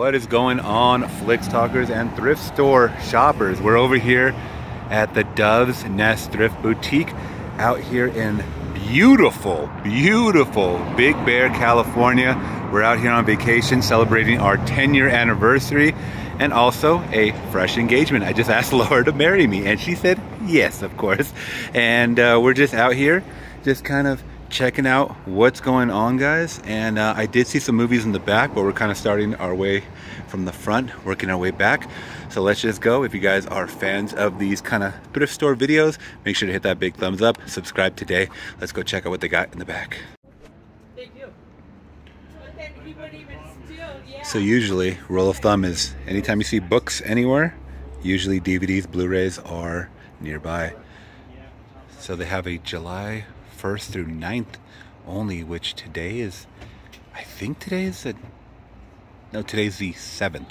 What is going on, Flix Talkers and thrift store shoppers? We're over here at the Dove's Nest Thrift Boutique out here in beautiful Big Bear, California. We're out here on vacation celebrating our 10-year anniversary and also a fresh engagement. I just asked Laura to marry me and she said yes, of course. And we're just out here just kind of checking out what's going on, guys. And I did see some movies in the back, but we're kind of starting our way from the front, working our way back. So let's just go. If you guys are fans of these kind of thrift store videos, make sure to hit that big thumbs up, subscribe today. Let's go check out what they got in the back. So usually, rule of thumb is anytime you see books anywhere, usually DVDs, Blu-rays are nearby. So they have a July 1st through 9th only, which today is, I think today is today's the 7th.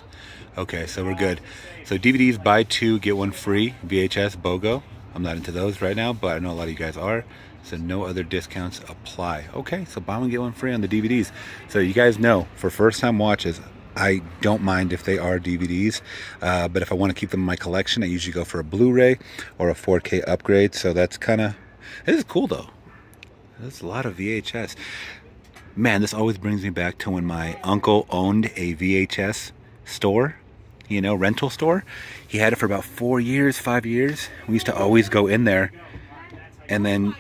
Okay, so we're good. So DVDs, buy two, get one free. VHS, BOGO. I'm not into those right now, but I know a lot of you guys are. So no other discounts apply. Okay, so buy one, get one free on the DVDs. So you guys know, for first time watches, I don't mind if they are DVDs, but if I want to keep them in my collection, I usually go for a Blu-ray or a 4K upgrade. So that's kind of, this is cool though. There's a lot of VHS. Man, this always brings me back to when my uncle owned a VHS store, you know, rental store. He had it for about 4 years, 5 years. We used to always go in there, and then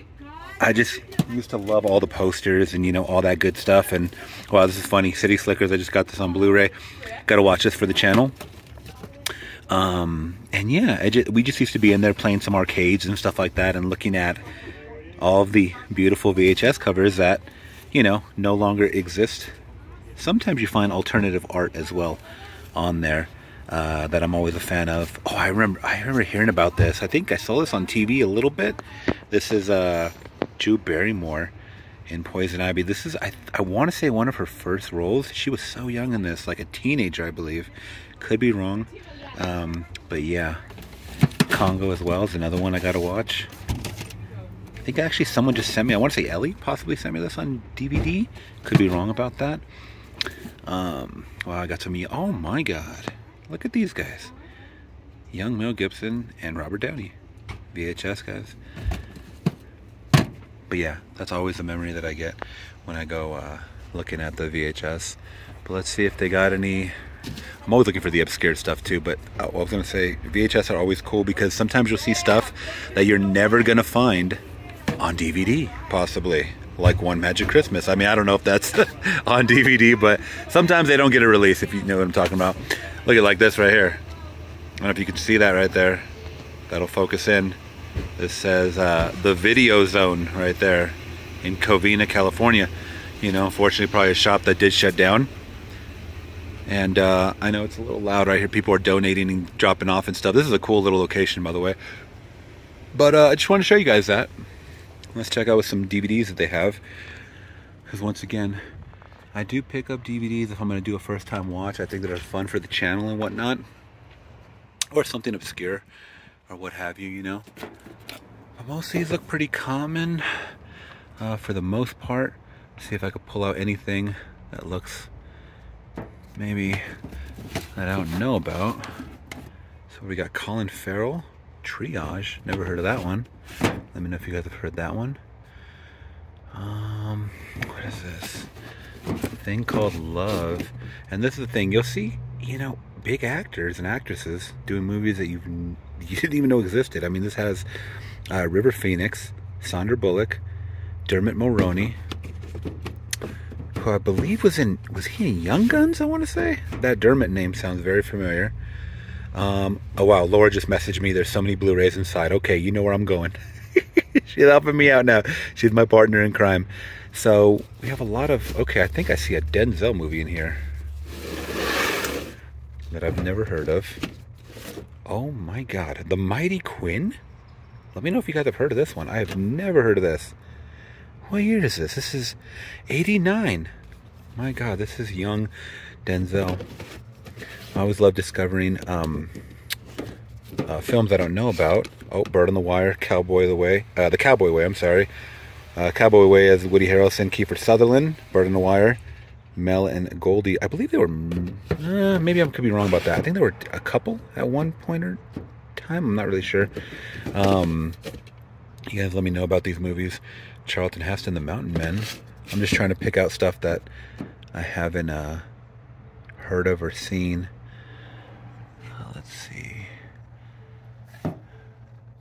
I just used to love all the posters and, you know, all that good stuff. And wow, this is funny. City Slickers, I just got this on Blu-ray. Got to watch this for the channel. And yeah, we just used to be in there playing some arcades and stuff like that and looking at all of the beautiful VHS covers that, you know, no longer exist. Sometimes you find alternative art as well on there that I'm always a fan of. Oh, I remember hearing about this. I think I saw this on TV a little bit. This is Drew Barrymore in Poison Ivy. This is, I want to say, one of her first roles. She was so young in this, like a teenager, I believe. Could be wrong. But yeah, Congo as well is another one I gotta watch. I think actually someone just sent me, I want to say Ellie possibly sent me this on DVD. Could be wrong about that. Wow, I got some, oh my god. Look at these guys. Young Mel Gibson and Robert Downey. VHS guys. But yeah, that's always the memory that I get when I go looking at the VHS. But let's see if they got any. I'm always looking for the obscure stuff too, but I was going to say VHS are always cool because sometimes you'll see stuff that you're never going to find on DVD, possibly. Like One Magic Christmas. I mean, I don't know if that's on DVD, but sometimes they don't get a release, if you know what I'm talking about. Look at like this right here. I don't know if you can see that right there. That'll focus in. This says the Video Zone right there in Covina, California. You know, unfortunately, probably a shop that did shut down. And I know it's a little loud right here. People are donating and dropping off and stuff. This is a cool little location, by the way. But I just want to show you guys that. Let's check out with some DVDs that they have. Because once again, I do pick up DVDs if I'm going to do a first time watch. I think that are fun for the channel and whatnot. Or something obscure. Or what have you, you know. But most of these look pretty common. For the most part. Let's see if I could pull out anything that looks maybe that I don't know about. So we got Colin Farrell. Triage. Never heard of that one. Let me know if you guys have heard that one. What is this? A Thing Called Love. And this is the thing, you'll see, you know, big actors and actresses doing movies that you didn't even know existed. I mean, this has River Phoenix, Sandra Bullock, Dermot Mulroney, who I believe was he in Young Guns, I want to say? That Dermot name sounds very familiar. Oh wow, Laura just messaged me, there's so many Blu-rays inside. Okay, you know where I'm going. She's helping me out now. She's my partner in crime. So we have a lot of, okay, I think I see a Denzel movie in here that I've never heard of. Oh my god, The Mighty Quinn? Let me know if you guys have heard of this one. I have never heard of this. What year is this? This is 89. My god, this is young Denzel. I always love discovering films I don't know about. Oh, Bird on the Wire, Cowboy Way, I'm sorry. Cowboy Way as Woody Harrelson, Kiefer Sutherland, Bird on the Wire. Mel and Goldie. I believe they were, maybe I could be wrong about that. I think they were a couple at one point or time. I'm not really sure. You guys let me know about these movies. Charlton Heston, The Mountain Men. I'm just trying to pick out stuff that I haven't heard of or seen. Let's see.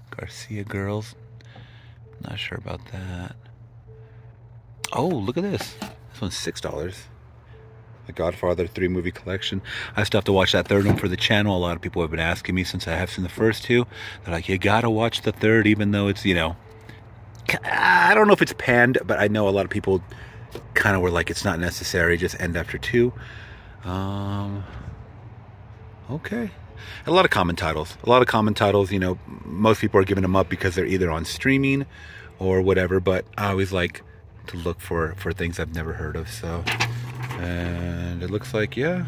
Garcia Girls. Not sure about that. Oh, look at this. This one's $6. The Godfather 3 movie collection. I still have to watch that third one for the channel. A lot of people have been asking me since I have seen the first two. They're like, you gotta watch the third, even though it's, you know, I don't know if it's panned, but I know a lot of people kind of were like, it's not necessary, just end after 2. Okay. A lot of common titles. You know, most people are giving them up because they're either on streaming or whatever, but I always like to look for things I've never heard of. So, and it looks like, yeah.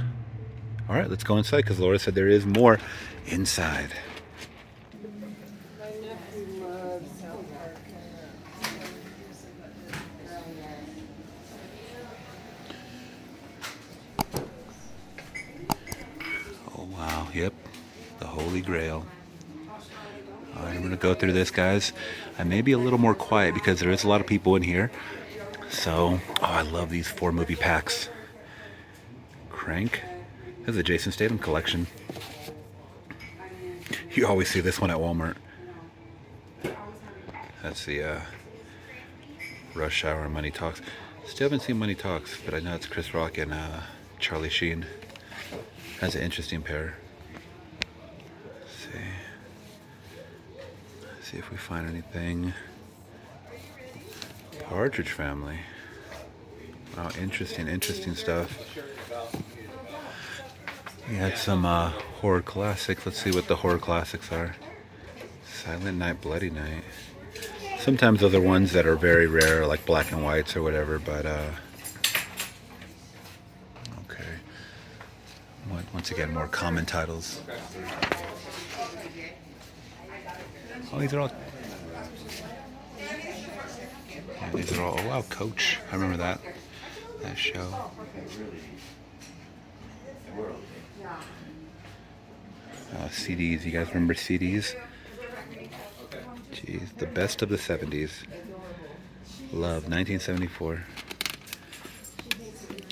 All right, let's go inside because Laura said there is more inside. Oh, wow. Yep. The Holy Grail. All right, I'm going to go through this, guys. I may be a little more quiet because there is a lot of people in here. So, oh, I love these 4 movie packs. Crank. This is a Jason Statham collection. You always see this one at Walmart. That's the Rush Hour and Money Talks. Still haven't seen Money Talks, but I know it's Chris Rock and Charlie Sheen. That's an interesting pair. Let's see if we find anything. Partridge Family. Wow, interesting stuff. We had some horror classics. Let's see what the horror classics are. Silent Night, Bloody Night. Sometimes those are ones that are very rare, like black and whites or whatever, but okay. Once again, more common titles. Oh, these are all... Yeah, these are all... Oh, wow, Coach. I remember that show. CDs. You guys remember CDs? Jeez, the best of the 70s. Love, 1974.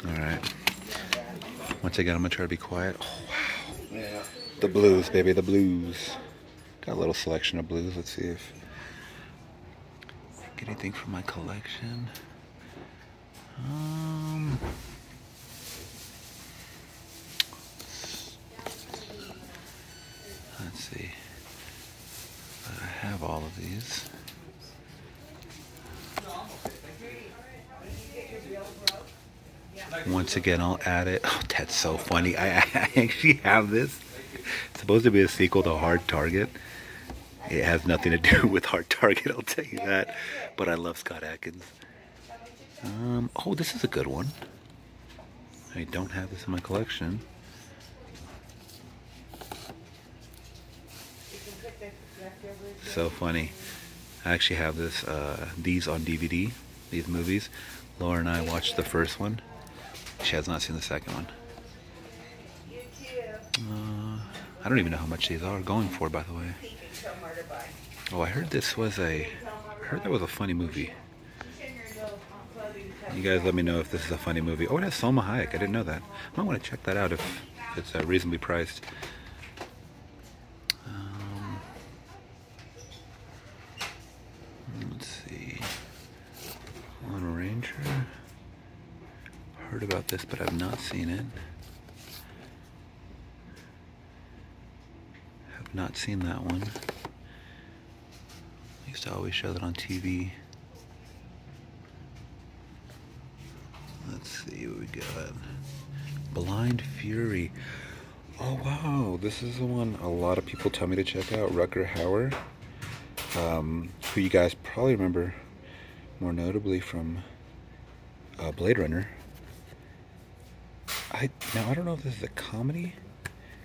Alright. Once again, I'm going to try to be quiet. Oh, wow. The blues, baby, the blues. Got a little selection of blues. Let's see if get anything from my collection. Let's see. I have all of these. Once again, I'll add it. Oh, that's so funny. I actually have this. It's supposed to be a sequel to Hard Target. It has nothing to do with Hard Target, I'll tell you that. But I love Scott Adkins. Oh, this is a good one. I don't have this in my collection. So funny. I actually have these on DVD, these movies. Laura and I watched the first one. She has not seen the second one. I don't even know how much these are going for, by the way. Oh, I heard that was a funny movie. You guys let me know if this is a funny movie. Oh, it has Salma Hayek. I didn't know that. I might want to check that out if it's reasonably priced. Let's see. Lone Ranger. Heard about this, but I've not seen it. Have not seen that one. I used to always show that on TV. Let's see what we got. Blind Fury. Oh wow, this is the one a lot of people tell me to check out. Rutger Hauer, who you guys probably remember more notably from Blade Runner. Now I don't know if this is a comedy,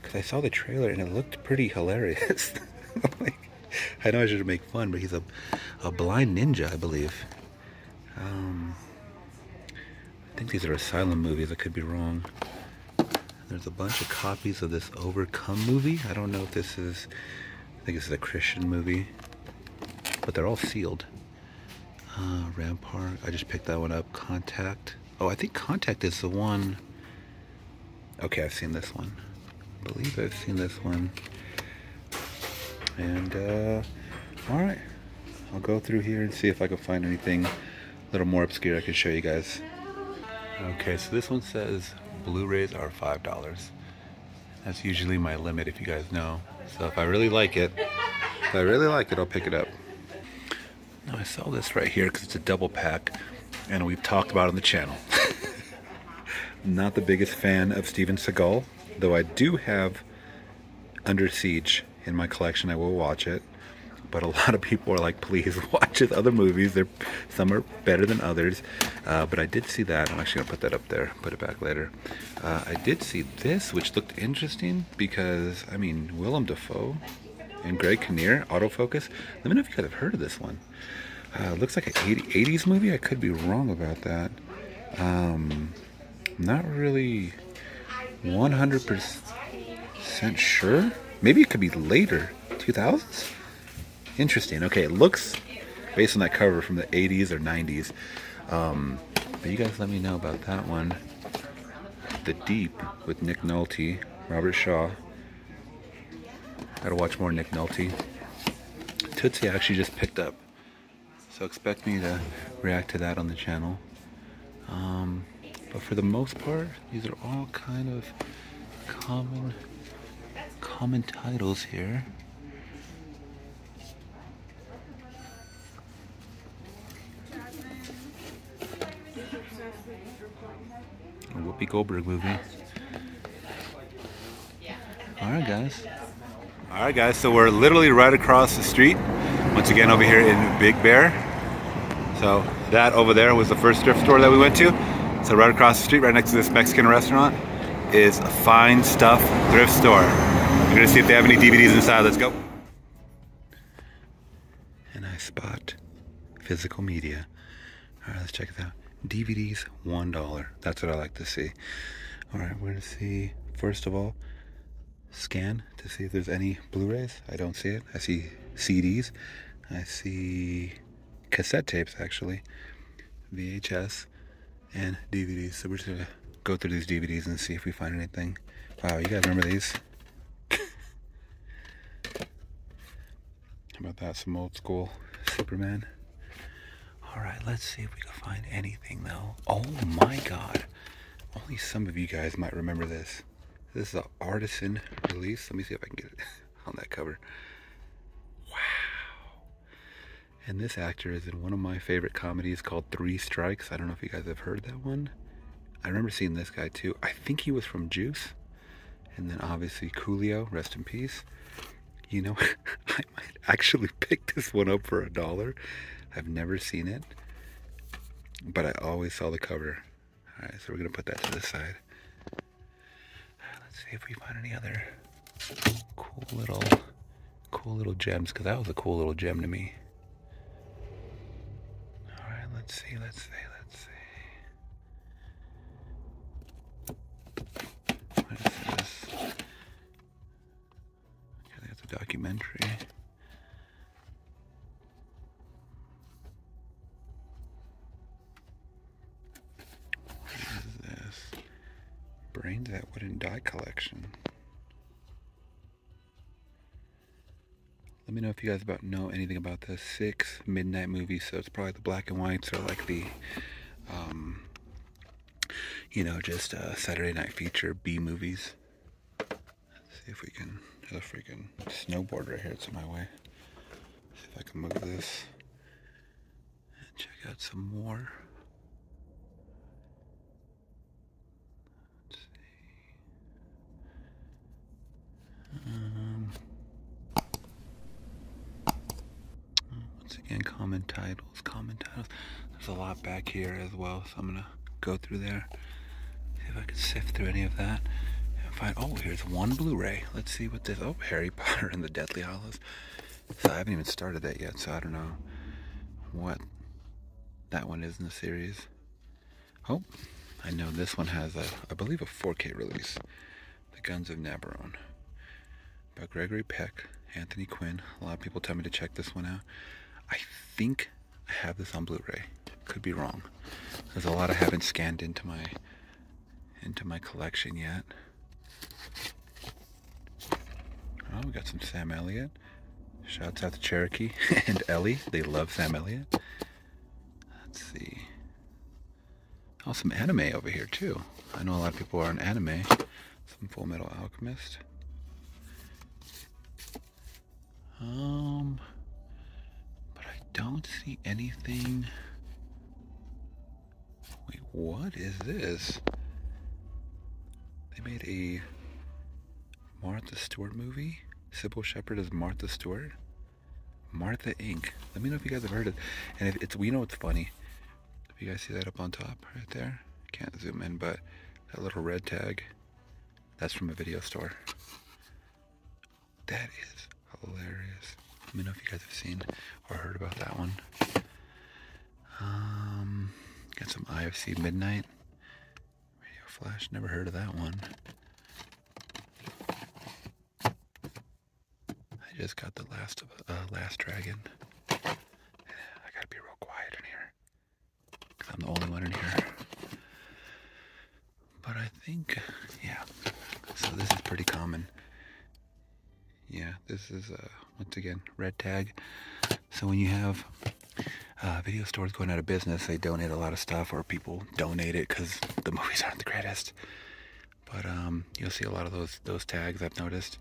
because I saw the trailer and it looked pretty hilarious. Like, I know I should make fun, but he's a blind ninja, I believe. think these are Asylum movies, I could be wrong. There's a bunch of copies of this Overcome movie. I don't know if this is, I think this is a Christian movie, but they're all sealed. Rampart, I just picked that one up. Contact. Oh, I think Contact is the one. Okay, I've seen this one. I believe I've seen this one. And, all right. I'll go through here and see if I can find anything a little more obscure I can show you guys. Okay, so this one says Blu-rays are $5. That's usually my limit, if you guys know. So if I really like it, I'll pick it up. Now I saw this right here because it's a double pack, and we've talked about it on the channel. Not the biggest fan of Steven Seagal, though I do have Under Siege in my collection. I will watch it, but a lot of people are like, please watch his other movies. Some are better than others, but I did see that. I'm actually gonna put that up there, put it back later. I did see this, which looked interesting because, I mean, Willem Dafoe and Greg Kinnear, Autofocus. Let me know if you guys have heard of this one. Looks like an 80s movie. I could be wrong about that. Not really 100% sure. Maybe it could be later, 2000s? Interesting. Okay, it looks, based on that cover, from the 80s or 90s. But you guys let me know about that one. The Deep with Nick Nolte, Robert Shaw. Gotta watch more Nick Nolte. Tootsie I actually just picked up, so expect me to react to that on the channel. But for the most part, these are all kind of common titles here. A Whoopi Goldberg movie. Alright guys, so we're literally right across the street, once again over here in Big Bear. So that over there was the first thrift store that we went to. So right across the street, right next to this Mexican restaurant, is a Fine Stuff thrift store. We're gonna see if they have any DVDs inside. Let's go. And I spot physical media. All right, let's check it out. DVDs, $1. That's what I like to see. All right, we're gonna see, first of all, scan to see if there's any Blu-rays. I don't see it. I see CDs. I see cassette tapes, actually, VHS, and DVDs. So we're just gonna go through these DVDs and see if we find anything. Wow, you guys remember these? How about that? Some old school Superman. All right, let's see if we can find anything though. Oh my God. Only some of you guys might remember this. This is an Artisan release. Let me see if I can get it on that cover. Wow. And this actor is in one of my favorite comedies called Three Strikes. I don't know if you guys have heard that one. I remember seeing this guy too. I think he was from Juice. And then obviously Coolio, rest in peace. You know, I might actually pick this one up for $1. I've never seen it, but I always saw the cover. All right, so we're gonna put that to the side. Let's see if we find any other cool little gems, because that was a cool little gem to me. All right, let's see. What is this? Okay, that's a documentary. Brains That Wouldn't Die collection. Let me know if you guys know anything about the 6 midnight movies. So it's probably the black and whites, or like the, you know, just Saturday night feature B movies. Let's see if we can. There's a freaking snowboard right here. It's in my way. See if I can move this and check out some more. Once again, common titles. There's a lot back here as well, so I'm gonna go through there, see if I can sift through any of that and find. Oh, here's one Blu-ray. Let's see what this. Oh, Harry Potter and the Deathly Hallows. So I haven't even started that yet, so I don't know what that one is in the series. Oh, I know this one has I believe a 4K release. The Guns of Navarone. By Gregory Peck, Anthony Quinn. A lot of people tell me to check this one out. I think I have this on Blu-ray. Could be wrong. There's a lot I haven't scanned into my collection yet. Oh, we got some Sam Elliott. Shouts out to Cherokee and Ellie. They love Sam Elliott. Let's see. Oh, some anime over here too. I know a lot of people are on anime. Some Full Metal Alchemist. But I don't see anything. Wait, what is this? They made a Martha Stewart movie? Sybil Shepherd as Martha Stewart? Martha Inc. Let me know if you guys have heard it. And if it's, you know what's funny? If you guys see that up on top right there, can't zoom in, but that little red tag, that's from a video store. That is hilarious. Let me know if you guys have seen or heard about that one. Got some IFC Midnight. Radio Flash, never heard of that one. I just got the Last Dragon. I gotta be real quiet in here, because I'm the only one in here. But I think, yeah, so this is pretty common. Yeah, this is, once again, red tag. So when you have video stores going out of business, they donate a lot of stuff, or people donate it because the movies aren't the greatest. But you'll see a lot of those tags, I've noticed.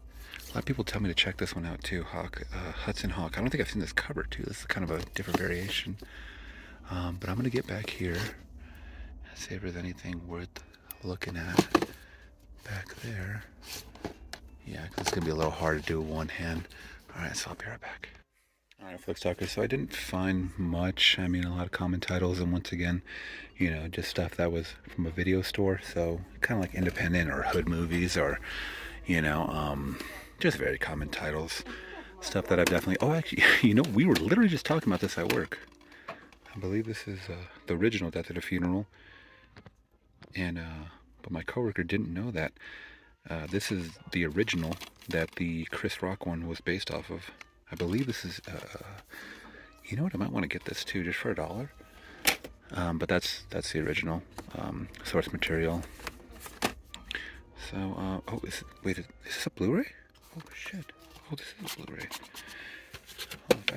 A lot of people tell me to check this one out too, Hudson Hawk. I don't think I've seen this cover too. This is kind of a different variation. But I'm going to get back here and see if there's anything worth looking at back there. Yeah, because it's going to be a little hard to do with one hand. Alright, so I'll be right back. Alright, Flix Talkers, so I didn't find much. I mean, a lot of common titles, and once again, you know, just stuff that was from a video store. So, kind of like independent or hood movies, or, you know, just very common titles. Stuff that I've definitely... Oh, actually, you know, we were literally just talking about this at work. I believe this is the original Death at a Funeral. And, but my coworker didn't know that. This is the original that the Chris Rock one was based off of. I believe this is, you know what, I might want to get this too, just for $1. But that's the original source material. So, oh, wait, is this a Blu-ray? Oh, shit. Oh, this is a Blu-ray. Oh, if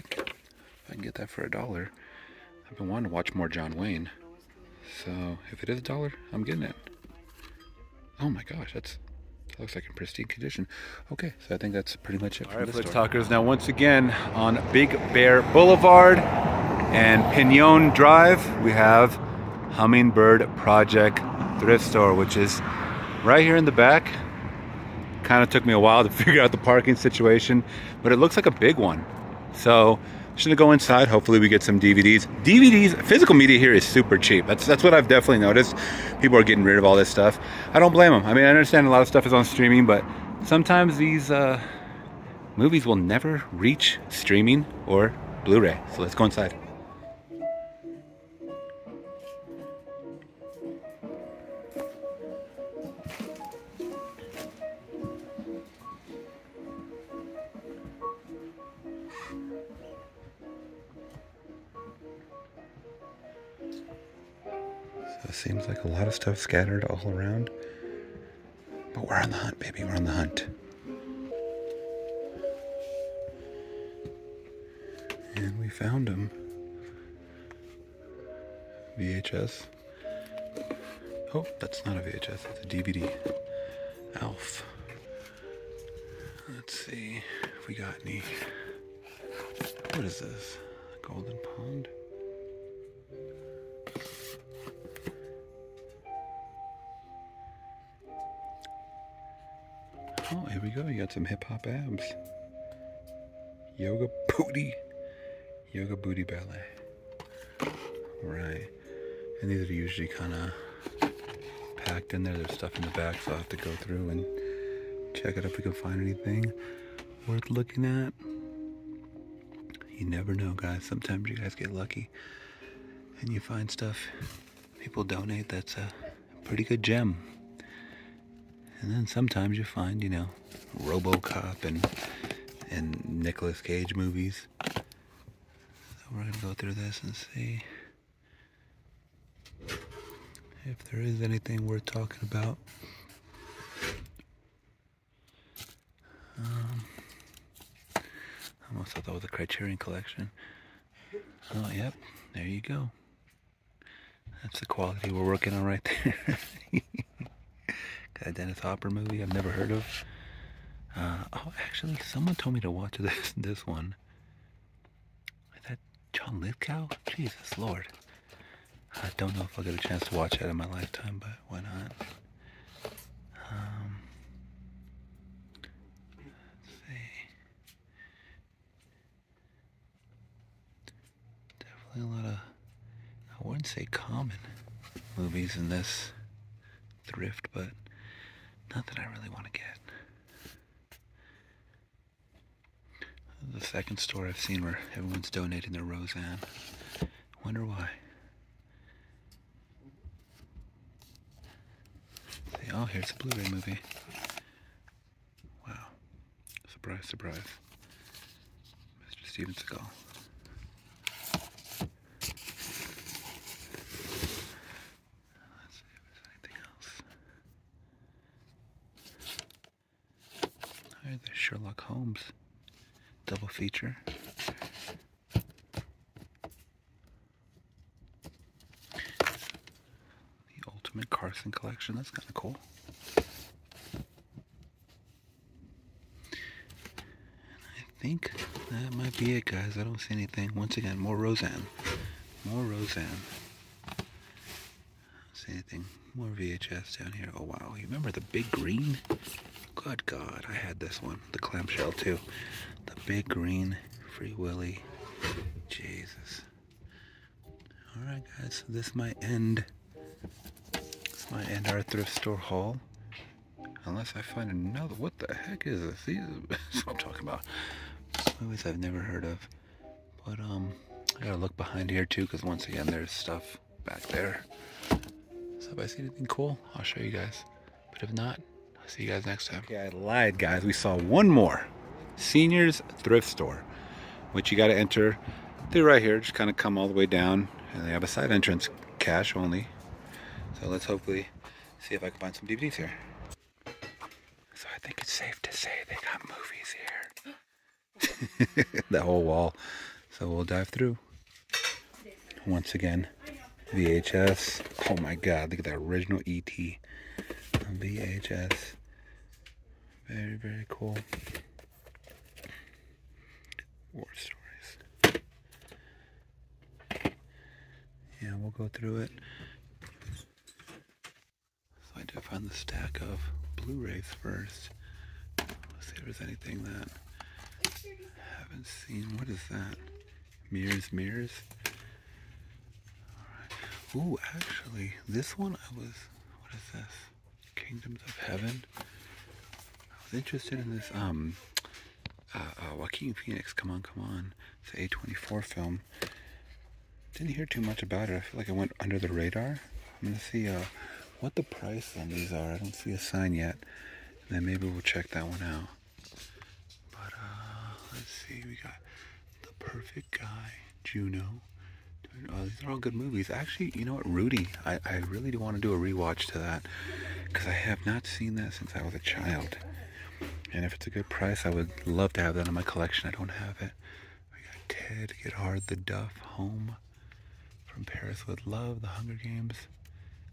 I can get that for $1. I've been wanting to watch more John Wayne. So, if it is $1, I'm getting it. Oh my gosh, that looks like in pristine condition. Okay, so I think that's pretty much it. All right, Flix Talkers. Now, once again, on Big Bear Boulevard and Pinon Drive, we have Hummingbird Project Thrift Store, which is right here in the back. Kind of took me a while to figure out the parking situation, but it looks like a big one. So, just gonna go inside. Hopefully we get some DVDs. Physical media here is super cheap. That's what I've definitely noticed. People are getting rid of all this stuff. I don't blame them. I mean, I understand a lot of stuff is on streaming, but sometimes these movies will never reach streaming or Blu-ray. So let's go inside. So it seems like a lot of stuff scattered all around. But we're on the hunt, baby. We're on the hunt. And we found him. VHS. Oh, that's not a VHS. It's a DVD. Alf. Let's see if we got any. What is this? Golden Pond? Oh, here we go. You got some hip-hop abs. Yoga booty. Yoga booty ballet. Right. And these are usually kind of packed in there. There's stuff in the back, so I'll have to go through and check it if we can find anything worth looking at. You never know, guys. Sometimes you guys get lucky and you find stuff people donate that's pretty good gem. And then sometimes you find, you know, RoboCop and Nicolas Cage movies. So we're gonna go through this and see if there is anything worth talking about. I almost thought that was a Criterion Collection. Oh, yep, there you go. That's the quality we're working on right there. Got a Dennis Hopper movie I've never heard of. Oh, actually, someone told me to watch this one. Is that John Lithgow? Jesus Lord. I don't know if I'll get a chance to watch that in my lifetime, but why not? Let's see. Definitely a lot of, I wouldn't say common movies in this thrift, but nothing I really want to get. The second store I've seen where everyone's donating their Roseanne. Wonder why. See, oh, here's a Blu-ray movie. Wow. Surprise, surprise. Mr. Steven Seagal. Let's see if there's anything else. Alright, there's Sherlock Holmes. Double feature. The Ultimate Carson Collection. That's kind of cool. I think that might be it, guys. I don't see anything. Once again, more Roseanne. More Roseanne. I don't see anything. More VHS down here. Oh, wow. You remember the Big Green? Good God. I had this one. The clamshell, too. The Big Green. Free Willy. Jesus. Alright, guys. So this might end. This might end our thrift store haul. Unless I find another. What the heck is this? These that's what I'm talking about. Movies I've never heard of. But I gotta look behind here too, because once again there's stuff back there. So if I see anything cool, I'll show you guys. But if not, I'll see you guys next time. Okay, I lied, guys. We saw one more Seniors Thrift Store, which you gotta enter through right here. Just kind of come all the way down, and they have a side entrance, cash only. So let's hopefully see if I can find some DVDs here. So I think it's safe to say they got movies here. That whole wall. So we'll dive through. Once again, VHS. Oh my God, look at that original E.T. on VHS. Very, very cool. War Stories. Yeah, we'll go through it. So I did find the stack of Blu-rays first. Let's see if there's anything that I haven't seen. What is that? Mirrors, Mirrors. Alright. Ooh, actually, this one what is this? Kingdoms of Heaven. I was interested in this, Joaquin Phoenix, Come On, Come On. It's an A24 film. Didn't hear too much about it. I feel like it went under the radar. I'm gonna see, what the price on these are. I don't see a sign yet. And then maybe we'll check that one out. But, let's see. We got The Perfect Guy, Juno. Oh, these are all good movies. Actually, you know what, Rudy, I really do want to do a rewatch to that, because I have not seen that since I was a child. And if it's a good price, I would love to have that in my collection. I don't have it. We got Ted, Get Hard, The Duff, Home, From Paris with Love, The Hunger Games,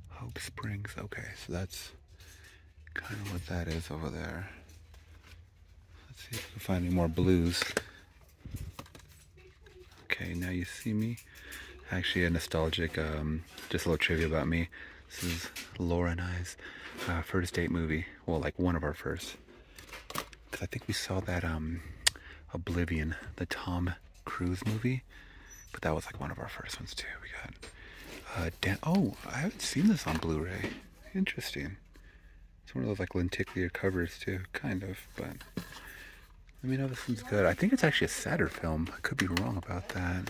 Hope Springs. Okay, so that's kind of what that is over there. Let's see if we can find any more blues. Okay, Now You See Me. Actually a nostalgic, just a little trivia about me. This is Laura and I's first date movie. Well, like one of our first. Because I think we saw that Oblivion, the Tom Cruise movie. But that was like one of our first ones too. We got oh, I haven't seen this on Blu-ray. Interesting. It's one of those like lenticular covers too, kind of, but let me know if this one's good. I think it's actually a sadder film. I could be wrong about that.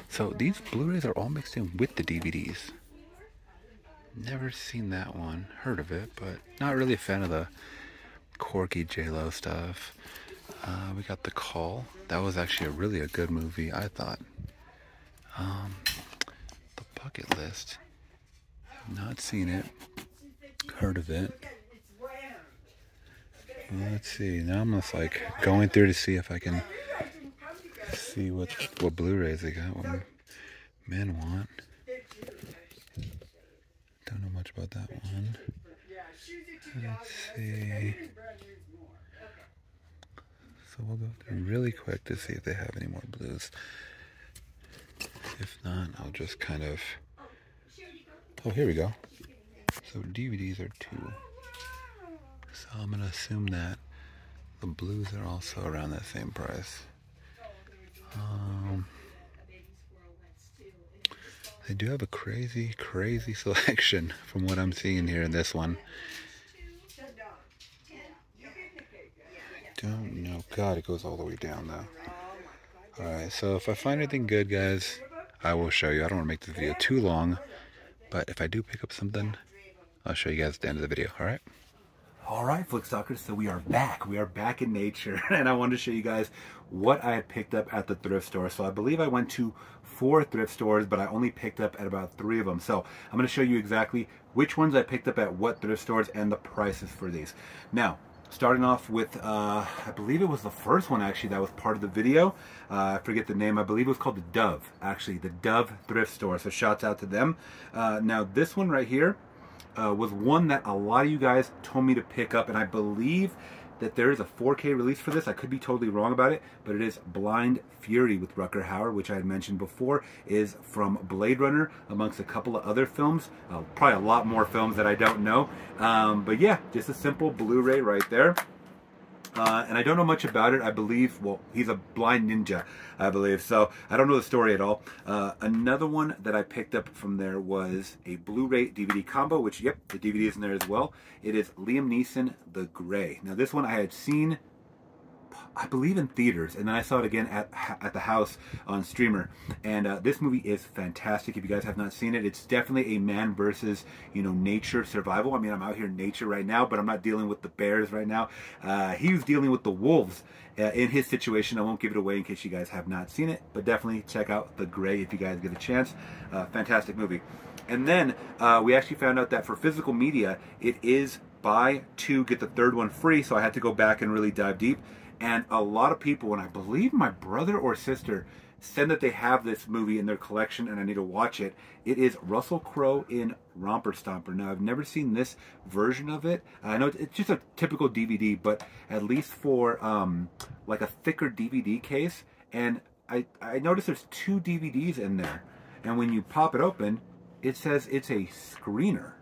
So these Blu-rays are all mixed in with the DVDs. Never seen that one. Heard of it, but not really a fan of the quirky J-Lo stuff. We got The Call. That was actually really a good movie, I thought. The Bucket List. Not seen it. Heard of it. Let's see. Now I'm just like going through to see if I can see what Blu-rays they got. What men want. Don't know much about that one. Let's see. So we'll go through really quick to see if they have any more blues. If not, I'll just kind of... Oh, here we go. So DVDs are 2. So I'm going to assume that the blues are also around that same price. They do have a crazy selection from what I'm seeing here in this one. I don't know. God, it goes all the way down though. Alright, so if I find anything good, guys, I will show you. I don't want to make this video too long, but if I do pick up something, I'll show you guys at the end of the video, alright? Alright, Flickstalkers, so we are back. We are back in nature, and I wanted to show you guys what I had picked up at the thrift store. So I believe I went to 4 thrift stores, but I only picked up at about 3 of them. So I'm going to show you exactly which ones I picked up at what thrift stores and the prices for these. Now, starting off with, I believe it was the first one actually that was part of the video. I forget the name. I believe it was called the Dove, actually, the Dove thrift store. So shouts out to them. Now this one right here was one that a lot of you guys told me to pick up, and I believe that there is a 4K release for this. I could be totally wrong about it, but it is Blind Fury with Rutger Hauer, which I had mentioned before, is from Blade Runner, amongst a couple of other films. Probably a lot more films that I don't know. But yeah, just a simple Blu-ray right there. And I don't know much about it. I believe, well, he's a blind ninja, I believe. So I don't know the story at all. Another one that I picked up from there was a Blu-ray DVD combo, which, yep, the DVD is in there as well. It is Liam Neeson, The Grey. Now this one I had seen, I believe, in theaters, and then I saw it again at the house on streamer. And this movie is fantastic. If you guys have not seen it, it's definitely a man versus, you know, nature survival. I mean, I'm out here in nature right now, but I'm not dealing with the bears right now. He was dealing with the wolves in his situation. I won't give it away in case you guys have not seen it, but definitely check out The Grey if you guys get a chance. Fantastic movie. And then we actually found out that for physical media, it is buy 2, get the 3rd one free. So I had to go back and really dive deep. And a lot of people, and I believe my brother or sister, said that they have this movie in their collection and I need to watch it. It is Russell Crowe in Romper Stomper. Now, I've never seen this version of it. I know it's just a typical DVD, but at least for like a thicker DVD case. And I noticed there's 2 DVDs in there. And when you pop it open, it says it's a screener.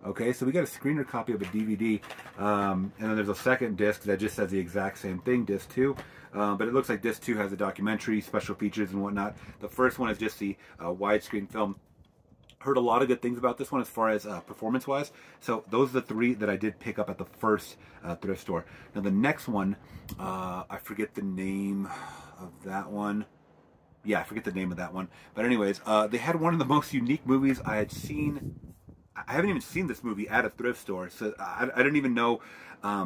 Okay, so we got a screener copy of a DVD, and then there's a second disc that just says the exact same thing, disc 2. But it looks like disc 2 has a documentary, special features, and whatnot. The first one is just the widescreen film. Heard a lot of good things about this one as far as performance-wise. So those are the 3 that I did pick up at the first thrift store. Now the next one, I forget the name of that one. Yeah, I forget the name of that one. But anyways, they had one of the most unique movies I had seen. I haven't even seen this movie at a thrift store, so I didn't even know. I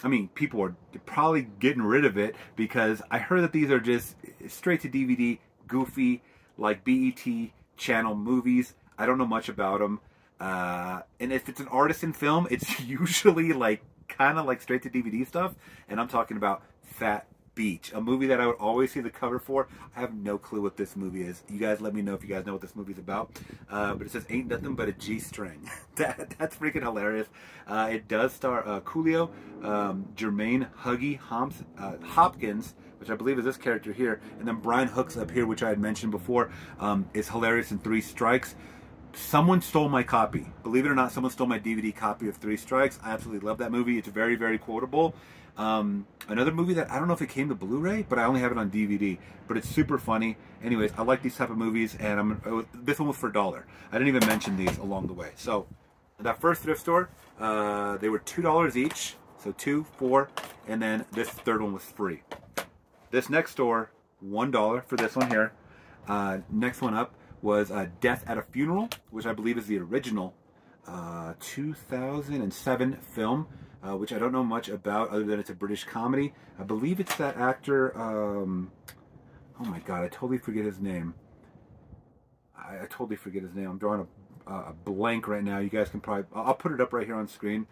mean, people are probably getting rid of it because I heard that these are just straight to DVD, goofy, like BET channel movies. I don't know much about them. And if it's an artisan film, it's usually like kind of like straight to DVD stuff. And I'm talking about Fat Beach, a movie that I would always see the cover for. I have no clue what this movie is. You guys let me know if you guys know what this movie's about. But it says ain't nothing but a G-string. That's freaking hilarious. It does star Coolio, Jermaine Huggy Hopkins, which I believe is this character here, and then Brian Hooks up here, which I had mentioned before, is hilarious in 3 Strikes. Someone stole my copy. Believe it or not, someone stole my DVD copy of 3 Strikes. I absolutely love that movie. It's very, very quotable. Another movie that I don't know if it came to Blu-ray, but I only have it on DVD. But it's super funny. Anyways, I like these type of movies, and this one was for $1. I didn't even mention these along the way. So that first thrift store, they were $2 each. So 2, 4, and then this 3rd one was free. This next store, $1 for this one here. Next one up was Death at a Funeral, which I believe is the original 2007 film, which I don't know much about other than it's a British comedy. I believe it's that actor, oh my god, I totally forget his name. I totally forget his name. I'm drawing a blank right now. You guys can probably, I'll put it up right here on screen.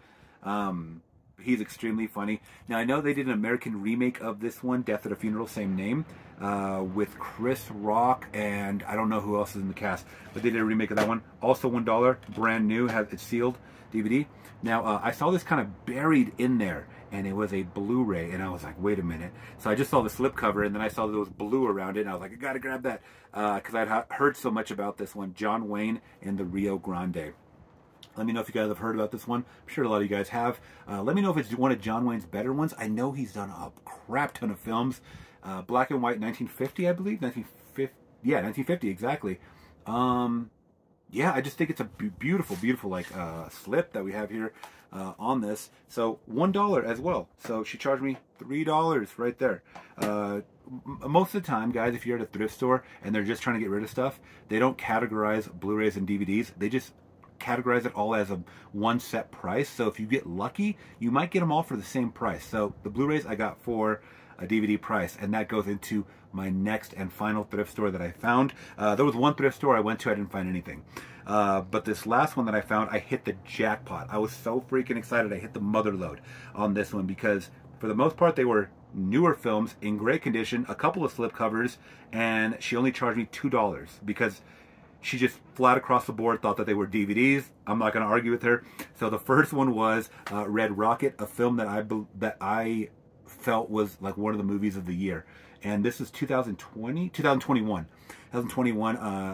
He's extremely funny. Now, I know they did an American remake of this one, Death at a Funeral, same name, with Chris Rock, and I don't know who else is in the cast, but they did a remake of that one. Also $1, brand new, it's sealed DVD. Now, I saw this kind of buried in there, and it was a Blu-ray, and I was like, wait a minute. So I just saw the slipcover, and then I saw there was blue around it, and I was like, I gotta grab that, because I'd heard so much about this one, John Wayne and the Rio Grande. Let me know if you guys have heard about this one. I'm sure a lot of you guys have. Let me know if it's one of John Wayne's better ones. I know he's done a crap ton of films. Black and white, 1950, I believe. 1950, yeah, 1950, exactly. Yeah, I just think it's a beautiful, beautiful like slip that we have here on this. So $1 as well. So she charged me $3 right there. Most of the time, guys, if you're at a thrift store and they're just trying to get rid of stuff, they don't categorize Blu-rays and DVDs. They just categorize it all as a one set price. So if you get lucky, you might get them all for the same price. So the Blu-rays I got for a DVD price, and that goes into my next and final thrift store that I found. There was one thrift store I went to, I didn't find anything. But this last one that I found, I hit the jackpot. I was so freaking excited. I hit the mother load on this one because for the most part they were newer films in great condition, a couple of slip covers, and she only charged me $2 because she just flat across the board thought that they were DVDs. I'm not going to argue with her. So the first one was Red Rocket, a film that I felt was like one of the movies of the year. And this is 2021,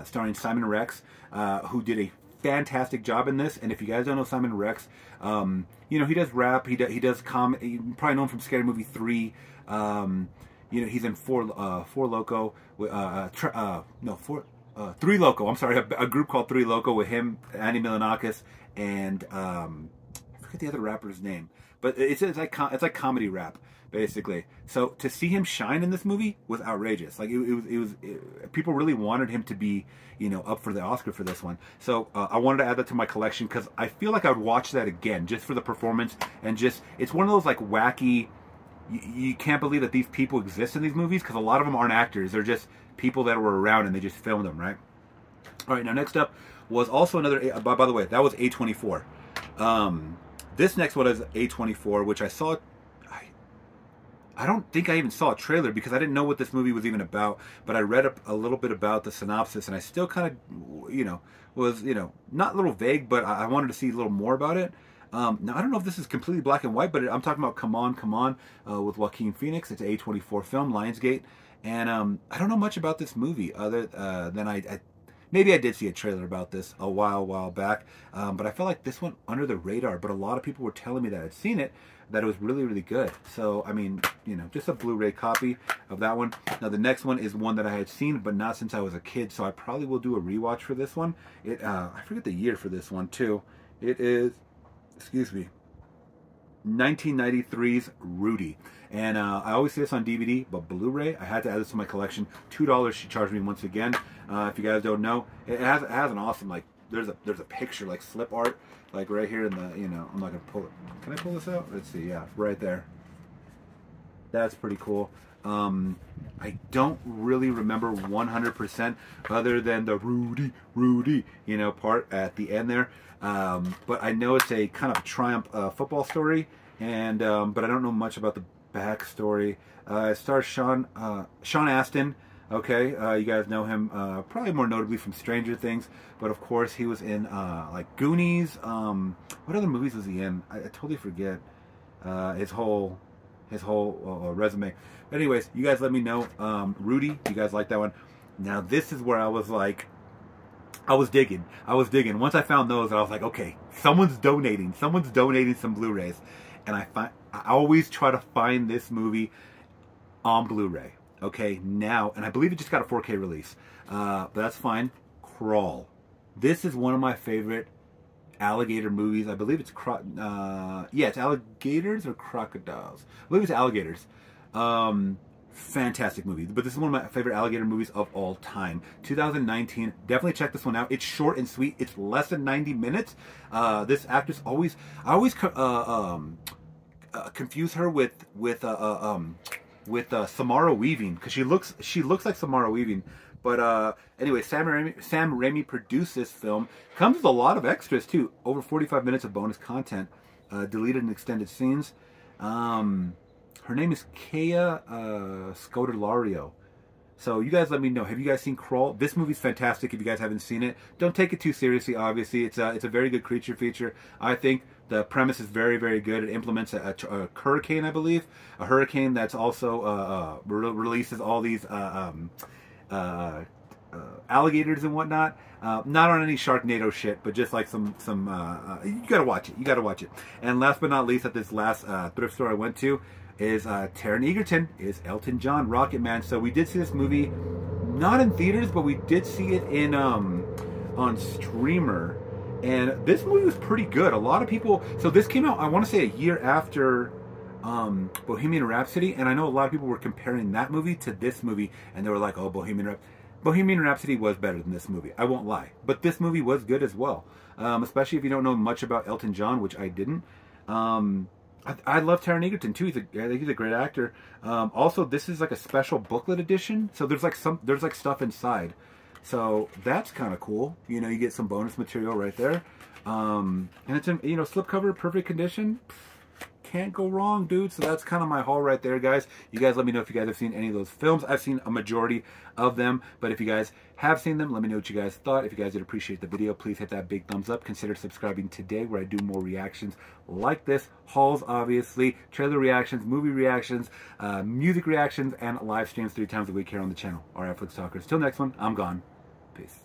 starring Simon Rex, who did a fantastic job in this. And if you guys don't know Simon Rex, you know, he does rap, he does comedy. You probably know him from Scary Movie 3. You know, he's in Four Loko, Three Loco. I'm sorry, a group called Three Loco with him, Andy Milonakis, and I forget the other rapper's name, but it's like comedy rap basically. So to see him shine in this movie was outrageous. Like people really wanted him to be, you know, up for the Oscar for this one. So I wanted to add that to my collection because I feel like I would watch that again just for the performance, and just it's one of those like wacky. You can't believe that these people exist in these movies because a lot of them aren't actors. They're just people that were around and they just filmed them, right? All right, now next up was also another, by the way, that was A24. This next one is A24, which I saw, I don't think I even saw a trailer because I didn't know what this movie was even about, but I read a little bit about the synopsis and I still kind of, you know, was, you know, not a little vague, but I wanted to see a little more about it. Now, I don't know if this is completely black and white, but I'm talking about Come On, Come On with Joaquin Phoenix. It's an A24 film, Lionsgate. And I don't know much about this movie other than maybe I did see a trailer about this a while back. But I felt like this went under the radar. But a lot of people were telling me that I'd seen it, that it was really, really good. So, I mean, you know, just a Blu-ray copy of that one. Now, the next one is one that I had seen, but not since I was a kid. So I probably will do a rewatch for this one. I forget the year for this one, too. It is, excuse me, 1993's Rudy. And I always see this on DVD, but Blu-ray, I had to add this to my collection. $2 she charged me once again. If you guys don't know, it has an awesome, like, there's a picture, like slip art, like right here in the, you know, I'm not gonna pull it. Can I pull this out? Let's see, yeah, right there. That's pretty cool. I don't really remember 100% other than the Rudy, you know, part at the end there. But I know it's a kind of Triumph football story, and but I don't know much about the backstory. It stars Sean Astin. Okay, you guys know him probably more notably from Stranger Things, but of course he was in like Goonies. What other movies was he in? I totally forget his whole resume. But anyways, you guys let me know. Rudy, you guys like that one? Now this is where I was like, I was digging. Once I found those, I was like, okay, someone's donating some Blu-rays, and I always try to find this movie on Blu-ray. Okay, now, and I believe it just got a 4K release, but that's fine. Crawl. This is one of my favorite alligator movies. I believe it's yeah, it's alligators or crocodiles. I believe it's alligators. fantastic movie. But this is one of my favorite alligator movies of all time. 2019. Definitely check this one out. It's short and sweet. It's less than 90 minutes. This actress I always confuse her with Samara Weaving, because she looks like Samara Weaving. But anyway, Sam Raimi produced this film. Comes with a lot of extras too. Over 45 minutes of bonus content, deleted and extended scenes. Her name is Kea Scodelario. So you guys let me know. Have you guys seen Crawl? This movie's fantastic. If you guys haven't seen it, don't take it too seriously. Obviously, it's a very good creature feature. I think the premise is very, very good. It implements a hurricane, I believe, a hurricane that's also releases all these alligators and whatnot. Not on any Sharknado shit, but just like some you gotta watch it. You gotta watch it. And last but not least, at this last thrift store I went to, is Taron Egerton is Elton John, Rocket Man. So we did see this movie, not in theaters, but we did see it in on streamer, and this movie was pretty good. A lot of people. So this came out, I want to say, a year after Bohemian Rhapsody, and I know a lot of people were comparing that movie to this movie, and they were like, "Oh, Bohemian Rhapsody was better than this movie." I won't lie, but this movie was good as well. Especially if you don't know much about Elton John, which I didn't. I love Taron Egerton too. I think he's a great actor. Also, this is like a special booklet edition, so there's like stuff inside. So that's kind of cool. You know, you get some bonus material right there. And it's in, you know, slipcover, perfect condition. Can't go wrong, dude. So that's kind of my haul right there, guys. You guys let me know if you guys have seen any of those films. I've seen a majority of them, but if you guys have seen them, let me know what you guys thought. If you guys did appreciate the video, please hit that big thumbs up. Consider subscribing today, where I do more reactions like this. Hauls, obviously, trailer reactions, movie reactions, music reactions, and live streams 3 times a week here on the channel. All right, Netflix Talkers. Till next one, I'm gone. Peace.